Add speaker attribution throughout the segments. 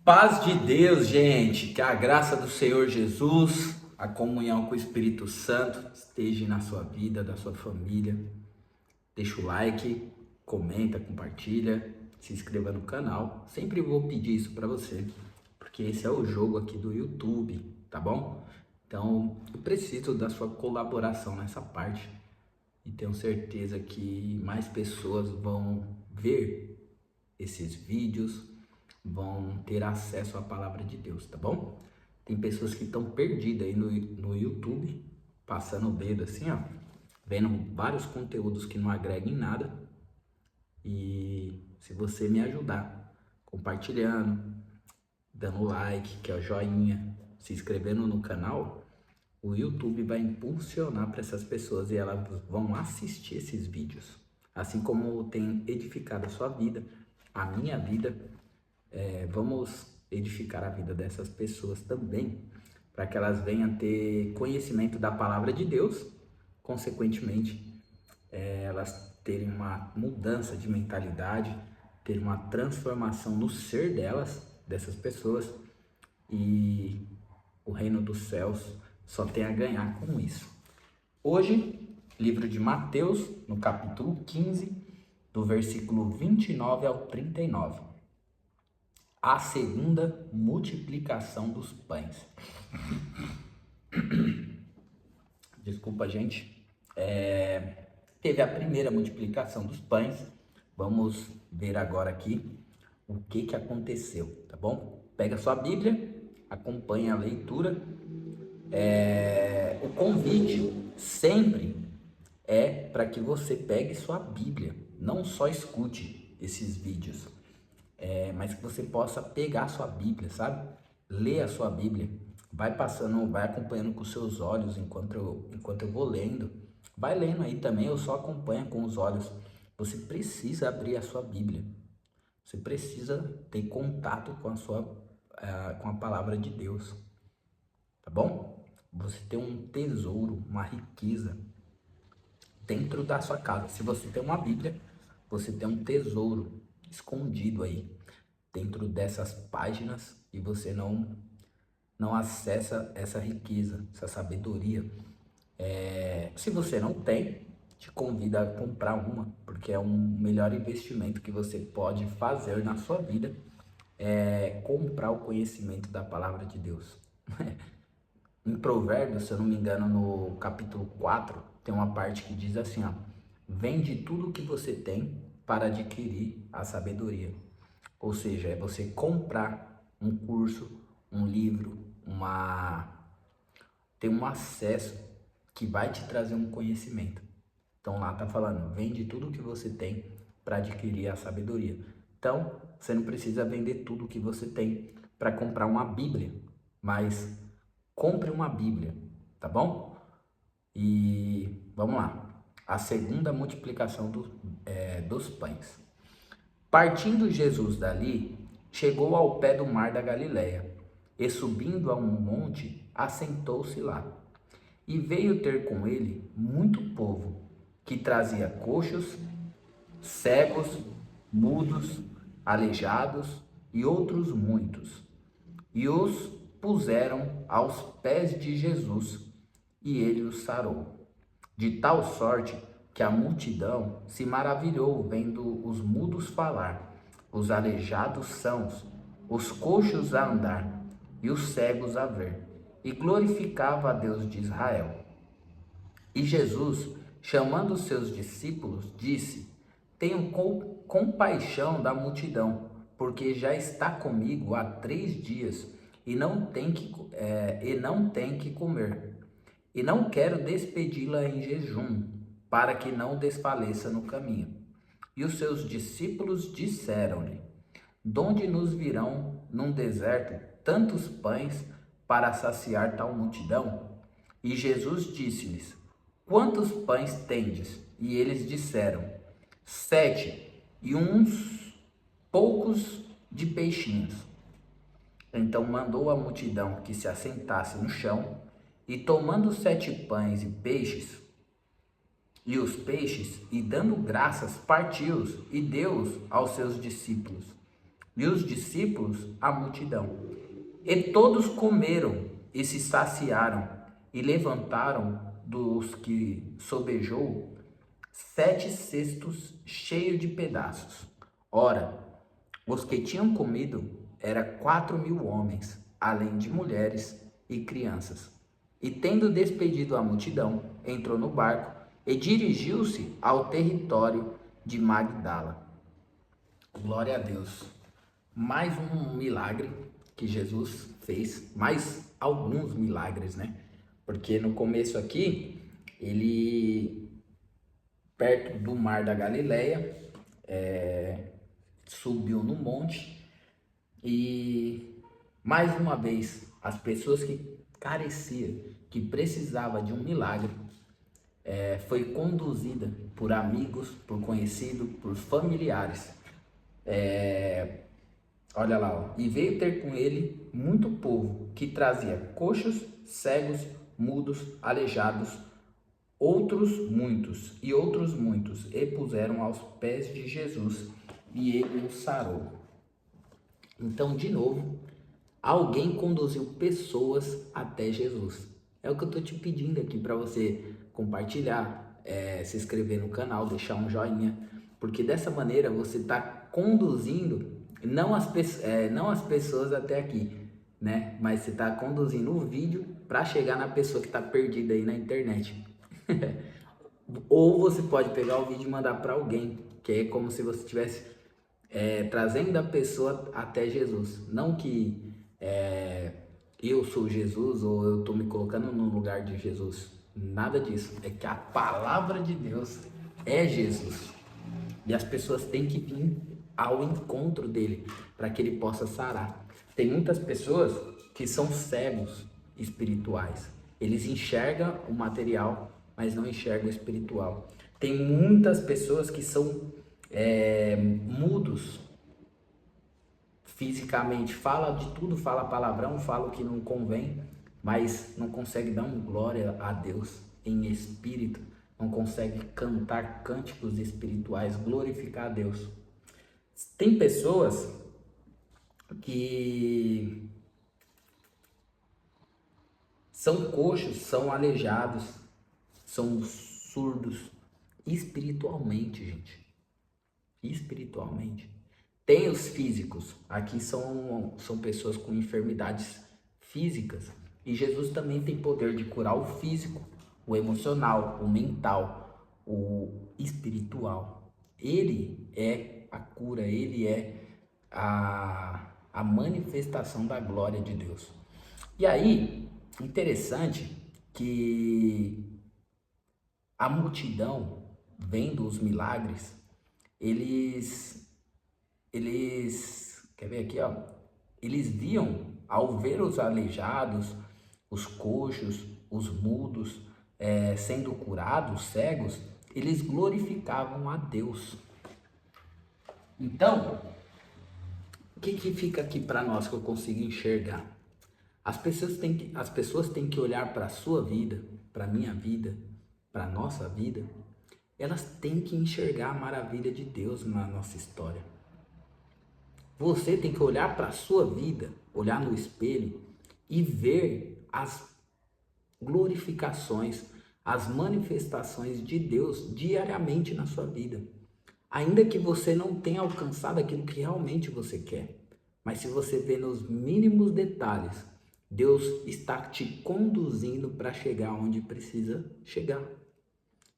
Speaker 1: Paz de Deus, gente, que a graça do Senhor Jesus, a comunhão com o Espírito Santo esteja na sua vida, da sua família. Deixa o like, comenta, compartilha, se inscreva no canal. Sempre vou pedir isso para você, porque esse é o jogo aqui do YouTube, tá bom? Então, eu preciso da sua colaboração nessa parte e tenho certeza que mais pessoas vão ver esses vídeos, vão ter acesso à palavra de Deus, tá bom? Tem pessoas que estão perdidas aí no YouTube, passando o dedo assim, ó, vendo vários conteúdos que não agregam em nada. E se você me ajudar, compartilhando, dando like, que é o joinha, se inscrevendo no canal, o YouTube vai impulsionar para essas pessoas e elas vão assistir esses vídeos. Assim como tem edificado a sua vida, a minha vida, vamos edificar a vida dessas pessoas também, para que elas venham ter conhecimento da palavra de Deus, consequentemente, elas terem uma mudança de mentalidade, ter uma transformação no ser delas, dessas pessoas, e o reino dos céus só tem a ganhar com isso. Hoje, livro de Mateus, no capítulo 15, do versículo 29 ao 39. A segunda multiplicação dos pães. Desculpa, gente. Teve a primeira multiplicação dos pães. Vamos ver agora aqui o que aconteceu, tá bom? Pega sua Bíblia, acompanha a leitura. O convite sempre é para que você pegue sua Bíblia, não só escute esses vídeos, mas que você possa pegar sua Bíblia, sabe? Ler a sua Bíblia, vai passando, vai acompanhando com seus olhos enquanto eu vou lendo, vai lendo aí também, eu só acompanho com os olhos. Você precisa abrir a sua Bíblia, você precisa ter contato com com a palavra de Deus, tá bom? Você tem um tesouro, uma riqueza dentro da sua casa. Se você tem uma Bíblia, você tem um tesouro escondido aí dentro dessas páginas e você não acessa essa riqueza, essa sabedoria. Se você não tem, te convido a comprar uma, porque é um melhor investimento que você pode fazer na sua vida, comprar o conhecimento da palavra de Deus. Em Provérbios, se eu não me engano, no capítulo 4, tem uma parte que diz assim, ó: vende tudo o que você tem para adquirir a sabedoria. Ou seja, é você comprar um curso, um livro, ter um acesso que vai te trazer um conhecimento. Então lá tá falando, vende tudo o que você tem para adquirir a sabedoria. Então, você não precisa vender tudo o que você tem para comprar uma Bíblia, mas compre uma Bíblia, tá bom? E vamos lá. A segunda multiplicação dos pães. Partindo Jesus dali, chegou ao pé do mar da Galileia, e subindo a um monte, assentou-se lá. E veio ter com ele muito povo, que trazia coxos, cegos, mudos, aleijados e outros muitos. E os puseram aos pés de Jesus, e ele os sarou. De tal sorte que a multidão se maravilhou vendo os mudos falar, os aleijados sãos, os coxos a andar e os cegos a ver, e glorificava a Deus de Israel. E Jesus, chamando os seus discípulos, disse: tenho compaixão da multidão, porque já está comigo há 3 dias e não tem que comer. E não quero despedi-la em jejum, para que não desfaleça no caminho. E os seus discípulos disseram-lhe: donde nos virão num deserto tantos pães para saciar tal multidão? E Jesus disse-lhes: quantos pães tendes? E eles disseram: 7, e uns poucos de peixinhos. Então mandou a multidão que se assentasse no chão, e tomando 7 pães e peixes, e os peixes, e dando graças, partiu-os e deu-os aos seus discípulos. e os discípulos a multidão. E todos comeram e se saciaram, e levantaram dos que sobejou 7 cestos cheios de pedaços. Ora, os que tinham comido era 4.000 homens, além de mulheres e crianças. E tendo despedido a multidão, entrou no barco e dirigiu-se ao território de Magdala. Glória a Deus. Mais um milagre que Jesus fez, mais alguns milagres, né? Porque no começo aqui, ele, perto do mar da Galileia, subiu no monte e, mais uma vez, as pessoas que careciam, que precisavam de um milagre, foi conduzida por amigos, por conhecidos, por familiares. Olha lá, ó. E veio ter com ele muito povo, que trazia coxos, cegos, mudos, aleijados, outros muitos, e puseram aos pés de Jesus, e ele os sarou. Então, de novo, alguém conduziu pessoas até Jesus. É o que eu estou te pedindo aqui para você compartilhar, se inscrever no canal, deixar um joinha, porque dessa maneira você está conduzindo não as pessoas até aqui, né? Mas você está conduzindo o vídeo para chegar na pessoa que está perdida aí na internet. Ou você pode pegar o vídeo e mandar para alguém, que é como se você estivesse trazendo a pessoa até Jesus. Não que eu sou Jesus ou eu estou me colocando no lugar de Jesus. Nada disso. É que a palavra de Deus é Jesus. E as pessoas têm que vir ao encontro dele para que ele possa sarar. Tem muitas pessoas que são cegos espirituais. Eles enxergam o material, mas não enxergam o espiritual. Tem muitas pessoas que são mudos fisicamente, fala de tudo, fala palavrão, fala o que não convém, mas não consegue dar uma glória a Deus em espírito, não consegue cantar cânticos espirituais, glorificar a Deus. Tem pessoas que são coxos, são aleijados, são surdos espiritualmente, gente. Espiritualmente. Tem os físicos, aqui são pessoas com enfermidades físicas, e Jesus também tem poder de curar o físico, o emocional, o mental, o espiritual. Ele é a cura, ele é a manifestação da glória de Deus. E aí, interessante que a multidão, vendo os milagres, eles quer ver aqui, ó? Eles viam, ao ver os aleijados, os coxos, os mudos sendo curados, cegos, eles glorificavam a Deus. Então, o que fica aqui para nós que eu consigo enxergar? As pessoas têm que olhar para a sua vida, para a minha vida, para a nossa vida. Elas têm que enxergar a maravilha de Deus na nossa história. Você tem que olhar para a sua vida, olhar no espelho e ver as glorificações, as manifestações de Deus diariamente na sua vida. Ainda que você não tenha alcançado aquilo que realmente você quer, mas se você vê nos mínimos detalhes, Deus está te conduzindo para chegar onde precisa chegar.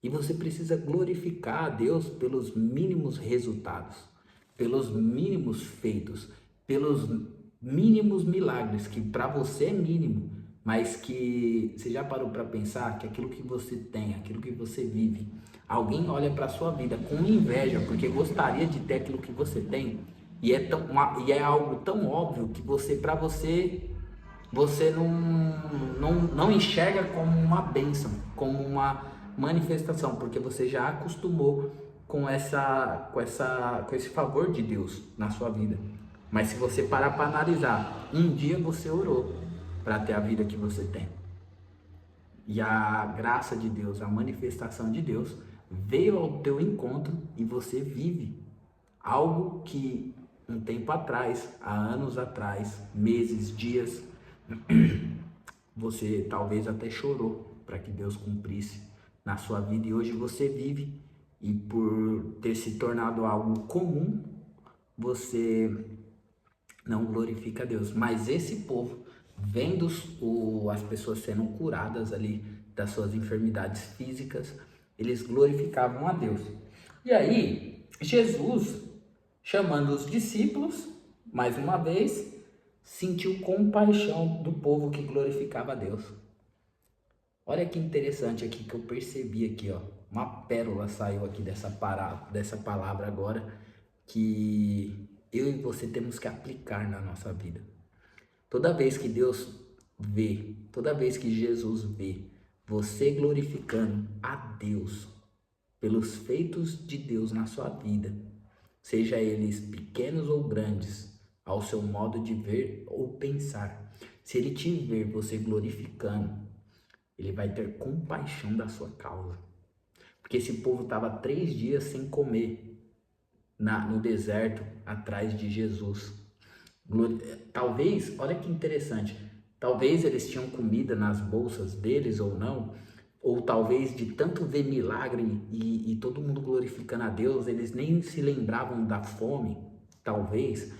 Speaker 1: E você precisa glorificar a Deus pelos mínimos resultados, pelos mínimos feitos, pelos mínimos milagres, que para você é mínimo, mas que você já parou para pensar que aquilo que você tem, aquilo que você vive, alguém olha para a sua vida com inveja, porque gostaria de ter aquilo que você tem, e é algo tão óbvio que para você não enxerga como uma bênção, como uma manifestação, porque você já acostumou com esse favor de Deus na sua vida. Mas se você parar para analisar, um dia você orou para ter a vida que você tem. E a graça de Deus, a manifestação de Deus veio ao teu encontro e você vive algo que um tempo atrás, há anos atrás, meses, dias, você talvez até chorou para que Deus cumprisse na sua vida e hoje você vive e por ter se tornado algo comum, você não glorifica a Deus. Mas esse povo, vendo as pessoas sendo curadas ali das suas enfermidades físicas, eles glorificavam a Deus. E aí, Jesus, chamando os discípulos, mais uma vez, sentiu compaixão do povo que glorificava a Deus. Olha que interessante aqui que eu percebi aqui, ó. Uma pérola saiu aqui dessa palavra agora que eu e você temos que aplicar na nossa vida. Toda vez que Deus vê, toda vez que Jesus vê você glorificando a Deus pelos feitos de Deus na sua vida, seja eles pequenos ou grandes, ao seu modo de ver ou pensar, se ele te ver você glorificando, ele vai ter compaixão da sua causa. Porque esse povo estava 3 dias sem comer no deserto, atrás de Jesus. Talvez, olha que interessante, talvez eles tinham comida nas bolsas deles ou não, ou talvez de tanto ver milagre e todo mundo glorificando a Deus, eles nem se lembravam da fome, talvez.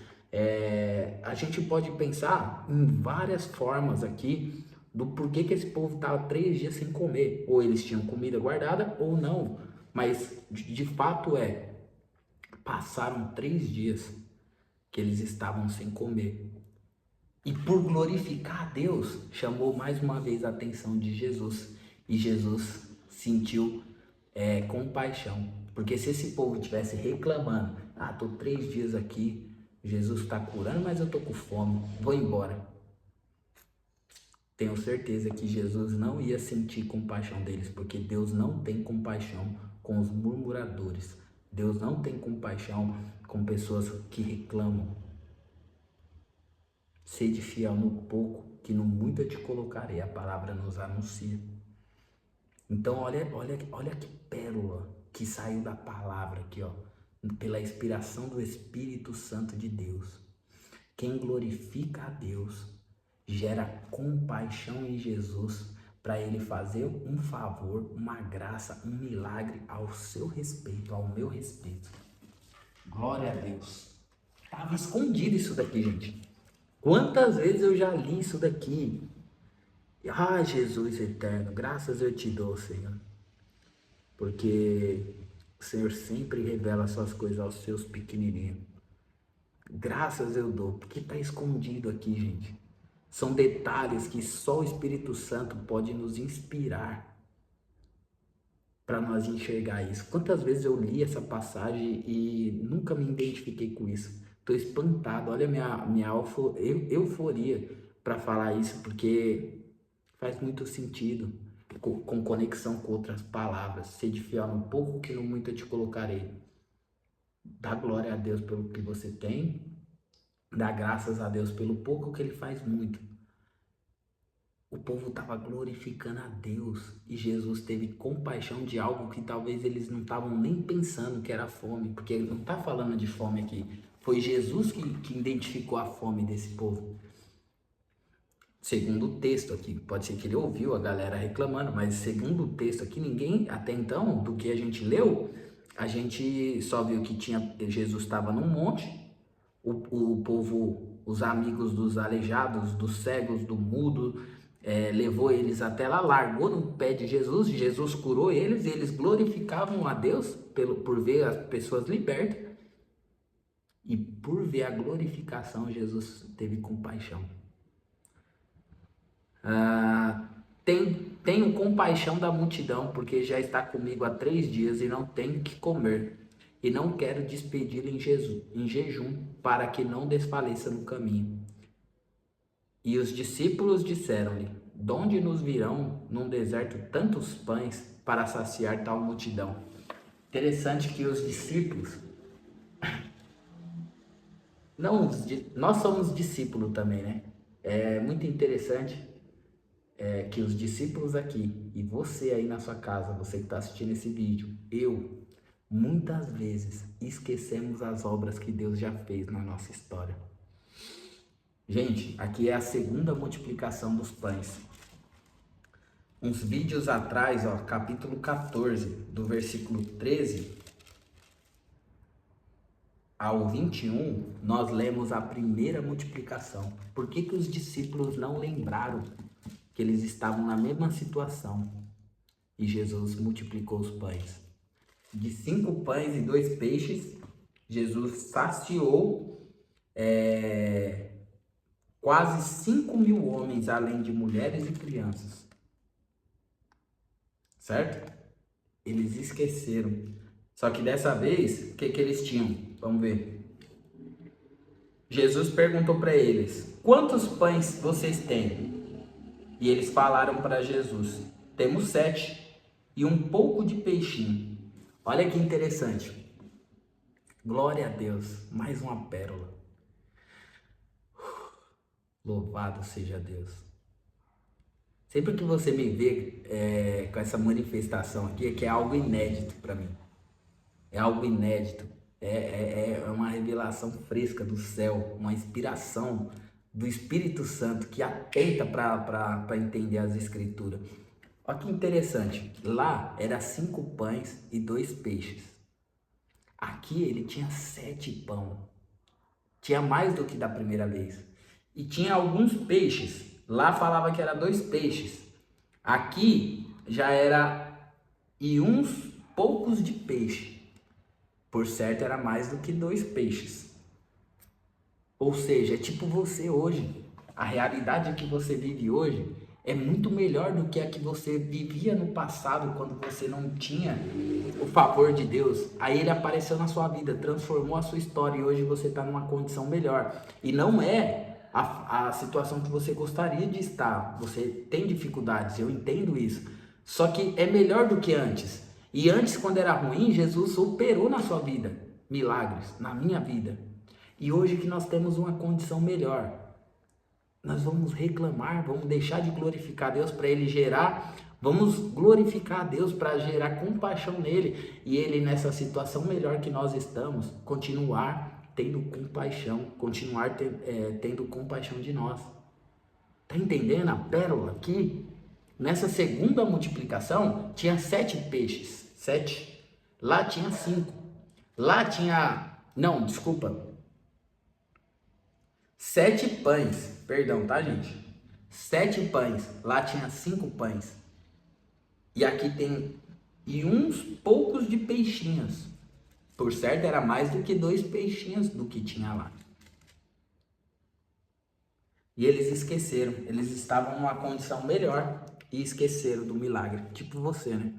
Speaker 1: A gente pode pensar em várias formas aqui do porquê que esse povo estava 3 dias sem comer. Ou eles tinham comida guardada ou não. Mas de fato passaram 3 dias que eles estavam sem comer. E por glorificar a Deus, chamou mais uma vez a atenção de Jesus. E Jesus sentiu compaixão. Porque se esse povo estivesse reclamando, tô 3 dias aqui, Jesus está curando, mas eu tô com fome, vou embora. Tenho certeza que Jesus não ia sentir compaixão deles, porque Deus não tem compaixão com os murmuradores. Deus não tem compaixão com pessoas que reclamam. Sede fiel no pouco, que no muito eu te colocarei. A palavra nos anuncia. Então olha que pérola que saiu da palavra aqui, ó, pela inspiração do Espírito Santo de Deus. Quem glorifica a Deus gera compaixão em Jesus para ele fazer um favor, uma graça, um milagre ao seu respeito, ao meu respeito. Glória a Deus. Estava escondido isso daqui, gente. Quantas vezes eu já li isso daqui? Jesus eterno, graças eu te dou, Senhor. Porque o Senhor sempre revela suas coisas aos seus pequenininhos. Graças eu dou, porque está escondido aqui, gente. São detalhes que só o Espírito Santo pode nos inspirar para nós enxergar isso. Quantas vezes eu li essa passagem e nunca me identifiquei com isso. Estou espantado, olha minha euforia para falar isso, porque faz muito sentido, com conexão com outras palavras. Sede fiel no pouco, que no muito eu te colocarei. Dá glória a Deus pelo que você tem, dá graças a Deus pelo pouco que ele faz muito. O povo estava glorificando a Deus e Jesus teve compaixão de algo que talvez eles não estavam nem pensando que era fome, porque ele não está falando de fome aqui. Foi Jesus que identificou a fome desse povo. Segundo o texto aqui, pode ser que ele ouviu a galera reclamando, mas segundo o texto aqui, ninguém, até então, do que a gente leu, a gente só viu que Jesus estava num monte, o povo, os amigos dos aleijados, dos cegos, do mudo, levou eles até lá, largou no pé de Jesus, Jesus curou eles e eles glorificavam a Deus por ver as pessoas libertas. E por ver a glorificação, Jesus teve compaixão. Tenho compaixão da multidão, porque já está comigo há 3 dias e não tem que comer. E não quero despedi-lo em jejum, para que não desfaleça no caminho. E os discípulos disseram-lhe: de onde nos virão num deserto tantos pães para saciar tal multidão? Interessante que os discípulos, nós somos discípulos também, né? É muito interessante que os discípulos aqui, e você aí na sua casa, você que está assistindo esse vídeo, Muitas vezes esquecemos as obras que Deus já fez na nossa história. Gente, aqui é a segunda multiplicação dos pães. Uns vídeos atrás, ó, capítulo 14, do versículo 13 ao 21, nós lemos a primeira multiplicação. Por que os discípulos não lembraram que eles estavam na mesma situação e Jesus multiplicou os pães? De 5 pães e 2 peixes, Jesus saciou quase 5.000 homens, além de mulheres e crianças. Certo? Eles esqueceram. Só que dessa vez, o que eles tinham? Vamos ver. Jesus perguntou para eles: quantos pães vocês têm? E eles falaram para Jesus: temos 7 e um pouco de peixinho. Olha que interessante. Glória a Deus, mais uma pérola. Louvado seja Deus. Sempre que você me vê com essa manifestação aqui, é que é algo inédito para mim. É algo inédito. É uma revelação fresca do céu, uma inspiração do Espírito Santo que atenta para entender as Escrituras. Olha que interessante. Lá era 5 pães e 2 peixes. Aqui ele tinha 7 pães. Tinha mais do que da primeira vez. E tinha alguns peixes. Lá falava que era 2 peixes. Aqui já era e uns poucos de peixe. Por certo, era mais do que 2 peixes. Ou seja, é tipo você hoje. A realidade que você vive hoje é muito melhor do que a que você vivia no passado, quando você não tinha o favor de Deus. Aí ele apareceu na sua vida, transformou a sua história e hoje você está numa condição melhor. E não é a situação que você gostaria de estar. Você tem dificuldades, eu entendo isso. Só que é melhor do que antes. E antes, quando era ruim, Jesus operou na sua vida milagres, na minha vida. E hoje que nós temos uma condição melhor, nós vamos reclamar, vamos deixar de glorificar Deus para Ele gerar, vamos glorificar a Deus para gerar compaixão nele. E Ele, nessa situação melhor que nós estamos, continuar tendo compaixão, continuar tendo compaixão de nós. Tá entendendo a pérola aqui? Nessa segunda multiplicação, tinha 7 peixes. 7. Lá tinha 5. Lá tinha... Não, desculpa. 7 pães. Perdão, tá, gente? 7 pães. Lá tinha 5 pães. E aqui tem... E uns poucos de peixinhos. Por certo, era mais do que 2 peixinhos do que tinha lá. E eles esqueceram. Eles estavam numa condição melhor e esqueceram do milagre. Tipo você, né?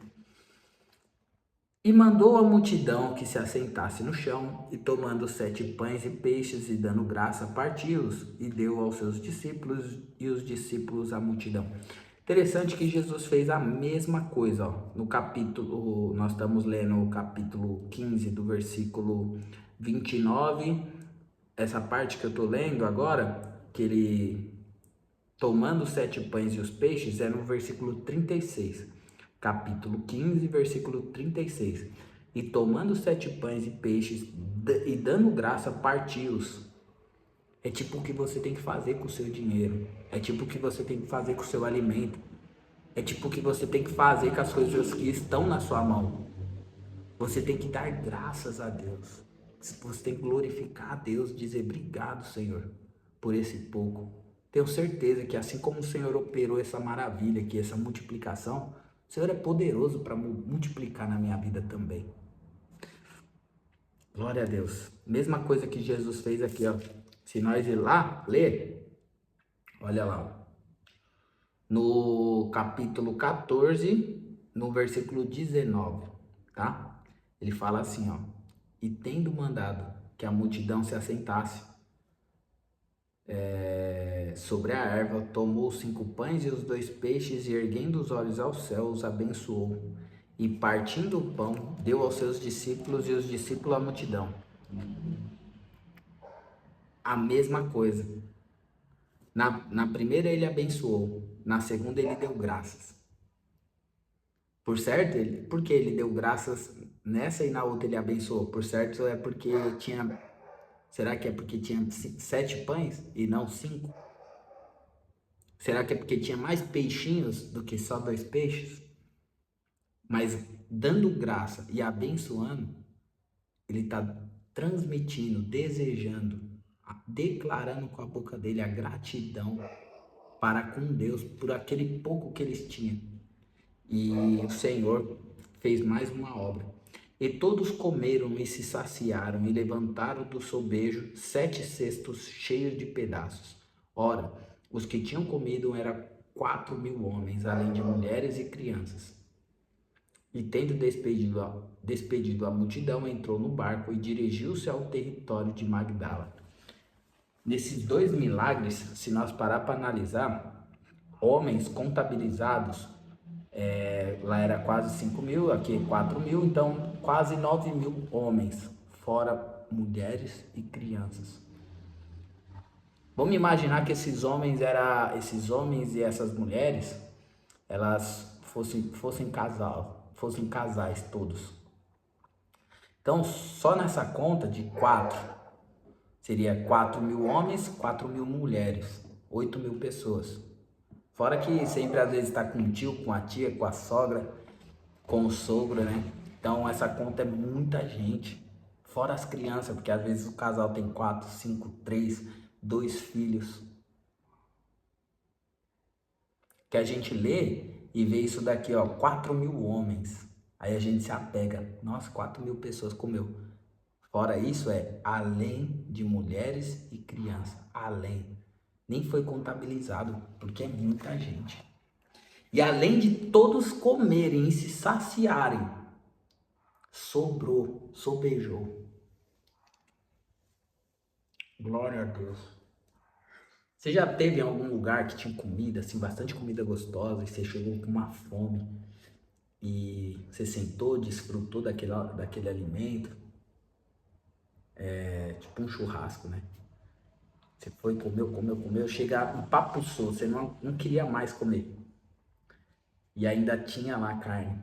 Speaker 1: E mandou a multidão que se assentasse no chão, e tomando 7 pães e peixes, e dando graça, partiu-os, e deu aos seus discípulos, e os discípulos à multidão. Interessante que Jesus fez a mesma coisa, ó. No capítulo, nós estamos lendo o capítulo 15, do versículo 29, essa parte que eu estou lendo agora, que ele, tomando 7 pães e os peixes, é no versículo 36. Capítulo 15, versículo 36. E tomando 7 pães e peixes, e dando graça, partiu-os. É tipo o que você tem que fazer com o seu dinheiro. É tipo o que você tem que fazer com o seu alimento. É tipo o que você tem que fazer com as coisas que estão na sua mão. Você tem que dar graças a Deus. Você tem que glorificar a Deus, dizer obrigado, Senhor, por esse pouco. Tenho certeza que assim como o Senhor operou essa maravilha aqui, essa multiplicação, o Senhor é poderoso para multiplicar na minha vida também. Glória a Deus. Mesma coisa que Jesus fez aqui, ó. Se nós ir lá, ler, olha lá, ó. No capítulo 14, no versículo 19, tá? Ele fala assim, ó. E tendo mandado que a multidão se assentasse sobre a erva, tomou 5 pães e os 2 peixes, e erguendo os olhos ao céu, os abençoou. E partindo o pão, deu aos seus discípulos, e os discípulos à multidão. A mesma coisa. Na primeira ele abençoou, na segunda ele deu graças. Por certo, porque ele deu graças nessa e na outra ele abençoou. Por certo é porque tinha, será que é porque tinha 7 pães e não 5? Será que é porque tinha mais peixinhos do que só 2 peixes? Mas dando graça e abençoando, ele está transmitindo, desejando, declarando com a boca dele a gratidão para com Deus por aquele pouco que eles tinham. E o Senhor fez mais uma obra. E todos comeram e se saciaram e levantaram do sobejo 7 cestos cheios de pedaços. Ora, os que tinham comido eram 4.000 homens, além de mulheres e crianças. E tendo despedido a multidão, entrou no barco e dirigiu-se ao território de Magdala. Nesses 2 milagres, se nós parar para analisar, homens contabilizados, lá era quase 5.000, aqui 4.000, então quase 9.000 homens, fora mulheres e crianças. Vamos imaginar que esses homens e essas mulheres, elas fossem casais todos. Então, só nessa conta de 4, seria 4.000 homens, 4.000 mulheres, 8.000 pessoas. Fora que sempre às vezes está com o tio, com a tia, com a sogra, com o sogro, né? Então essa conta é muita gente. Fora as crianças, porque às vezes o casal tem 4, 5, 3, 2 filhos. Que a gente lê e vê isso daqui, ó, 4.000 homens. Aí a gente se apega, nossa, 4.000 pessoas comeu. Fora isso além de mulheres e crianças, além. Nem foi contabilizado, porque é muita gente. E além de todos comerem e se saciarem, sobejou. Glória a Deus. Você já teve em algum lugar que tinha comida, assim, bastante comida gostosa, e você chegou com uma fome, e você sentou, desfrutou daquele alimento? É tipo um churrasco, né? Você foi, comeu, chega, empapuçou, você não queria mais comer. E ainda tinha lá carne.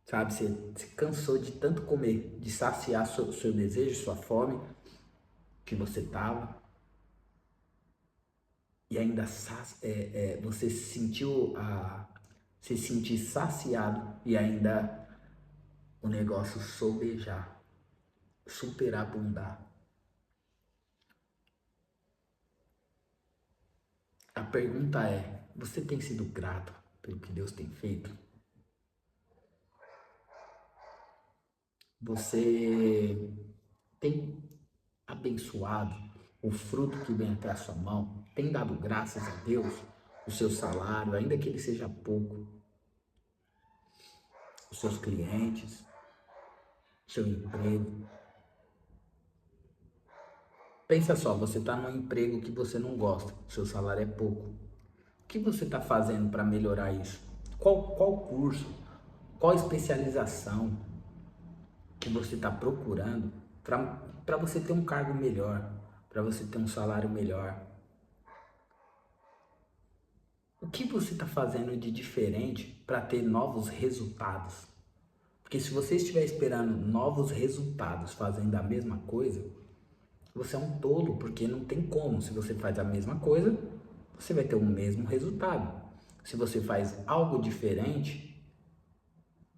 Speaker 1: Sabe, você cansou de tanto comer, de saciar seu desejo, sua fome que você tava. E ainda você se sentir saciado e ainda o negócio sobejar, superabundar. A pergunta é, você tem sido grato pelo que Deus tem feito? Você tem abençoado o fruto que vem até a sua mão? Tem dado graças a Deus? O seu salário, ainda que ele seja pouco, os seus clientes, seu emprego. Pensa só, você está num emprego que você não gosta, seu salário é pouco. O que você está fazendo para melhorar isso? Qual curso, qual especialização que você está procurando para você ter um cargo melhor, para você ter um salário melhor? O que você está fazendo de diferente para ter novos resultados? Porque se você estiver esperando novos resultados fazendo a mesma coisa, você é um tolo, porque não tem como. Se você faz a mesma coisa, você vai ter o mesmo resultado. Se você faz algo diferente,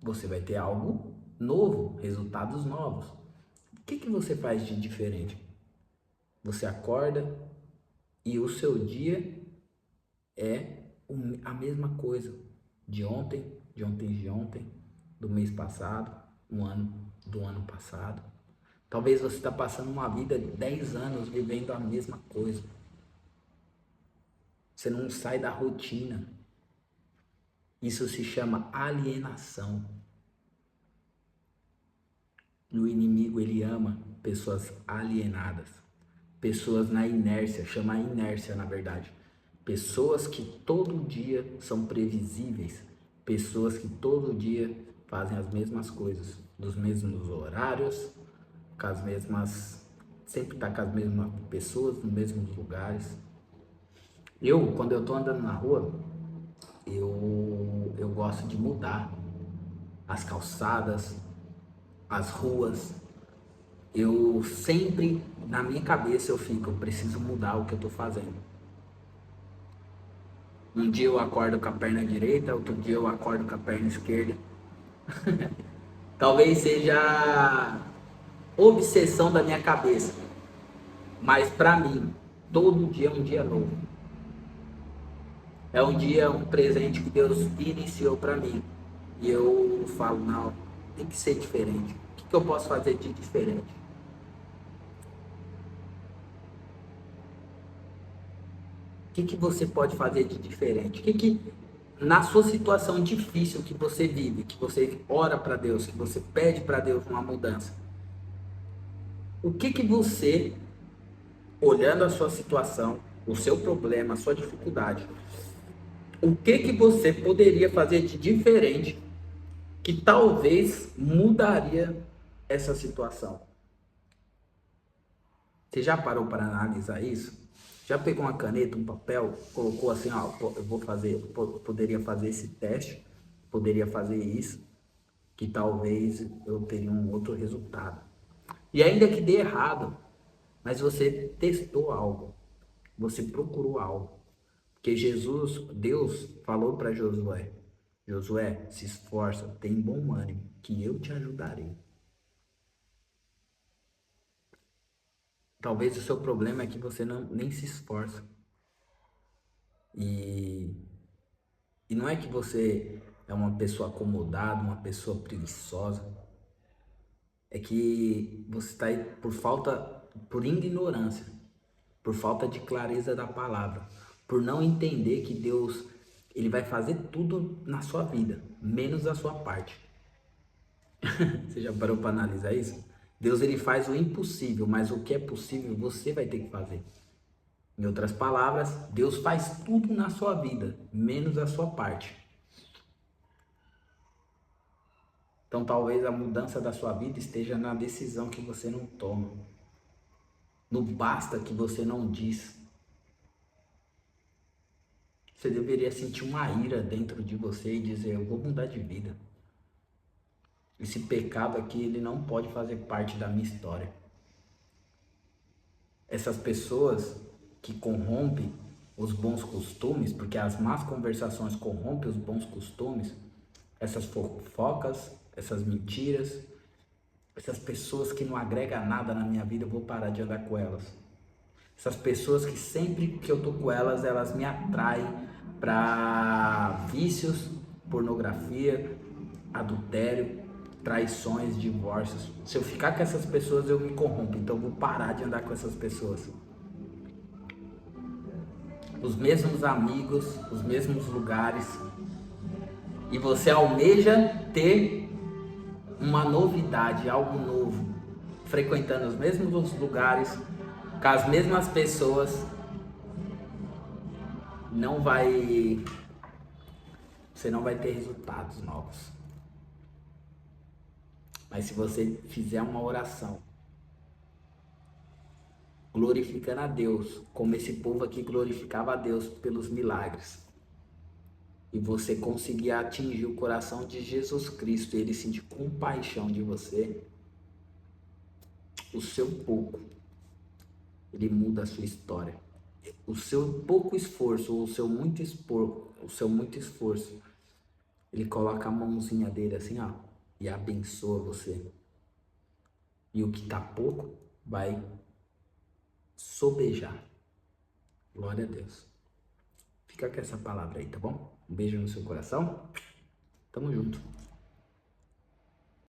Speaker 1: você vai ter algo novo, resultados novos. O que você faz de diferente? Você acorda e o seu dia é a mesma coisa de ontem, do mês passado, do ano passado. Talvez você está passando uma vida de 10 anos vivendo a mesma coisa. Você não sai da rotina. Isso se chama alienação. O inimigo, ele ama pessoas alienadas. Pessoas na inércia, chama inércia na verdade. Pessoas que todo dia são previsíveis. Pessoas que todo dia fazem as mesmas coisas, nos mesmos horários, com as mesmas, sempre tá com as mesmas pessoas, nos mesmos lugares. Quando eu tô andando na rua, eu gosto de mudar. as calçadas, as ruas. Eu sempre, na minha cabeça, eu preciso mudar o que eu tô fazendo. Um dia eu acordo com a perna direita, outro dia eu acordo com a perna esquerda. Talvez seja obsessão da minha cabeça, mas para mim, todo dia é um dia novo. É um dia, um presente que Deus iniciou para mim. E eu falo, não, tem que ser diferente. O que eu posso fazer de diferente? O que você pode fazer de diferente? Na sua situação difícil que você vive, que você ora para Deus, que você pede para Deus uma mudança, o que você, olhando a sua situação, o seu problema, a sua dificuldade, o que você poderia fazer de diferente que talvez mudaria essa situação? Você já parou para analisar isso? Já pegou uma caneta, um papel, colocou assim, ó, eu vou fazer, poderia fazer esse teste, poderia fazer isso, que talvez eu teria um outro resultado. E ainda que dê errado, mas você testou algo, você procurou algo. Porque Deus falou para Josué, Josué, se esforça, tem bom ânimo, que eu te ajudarei. Talvez o seu problema é que você nem se esforça. E, e não é que você é uma pessoa acomodada, uma pessoa preguiçosa. É que você está aí por ignorância, por falta de clareza da palavra, por não entender que Deus, ele vai fazer tudo na sua vida, menos a sua parte. Você já parou para analisar isso? Deus, ele faz o impossível, mas o que é possível você vai ter que fazer. Em outras palavras, Deus faz tudo na sua vida, menos a sua parte. Então talvez a mudança da sua vida esteja na decisão que você não toma, no basta que você não diz. Você deveria sentir uma ira dentro de você e dizer, eu vou mudar de vida. Esse pecado aqui, ele não pode fazer parte da minha história. Essas pessoas que corrompem os bons costumes, porque as más conversações corrompem os bons costumes, essas fofocas, essas mentiras, essas pessoas que não agregam nada na minha vida, eu vou parar de andar com elas. Essas pessoas que sempre que eu tô com elas, elas me atraem para vícios, pornografia, adultério, traições, divórcios. Se eu ficar com essas pessoas, eu me corrompo. Então eu vou parar de andar com essas pessoas. Os mesmos amigos, os mesmos lugares. E você almeja ter uma novidade, algo novo, frequentando os mesmos lugares, com as mesmas pessoas, você não vai ter resultados novos. Mas se você fizer uma oração, glorificando a Deus, como esse povo aqui glorificava a Deus pelos milagres, e você conseguir atingir o coração de Jesus Cristo, e ele sentir compaixão de você, o seu pouco, ele muda a sua história. O seu pouco esforço, ou o seu muito esforço, ele coloca a mãozinha dele assim, ó, e abençoa você. E o que tá pouco vai sobejar. Glória a Deus. Fica com essa palavra aí, tá bom? Um beijo no seu coração. Tamo junto.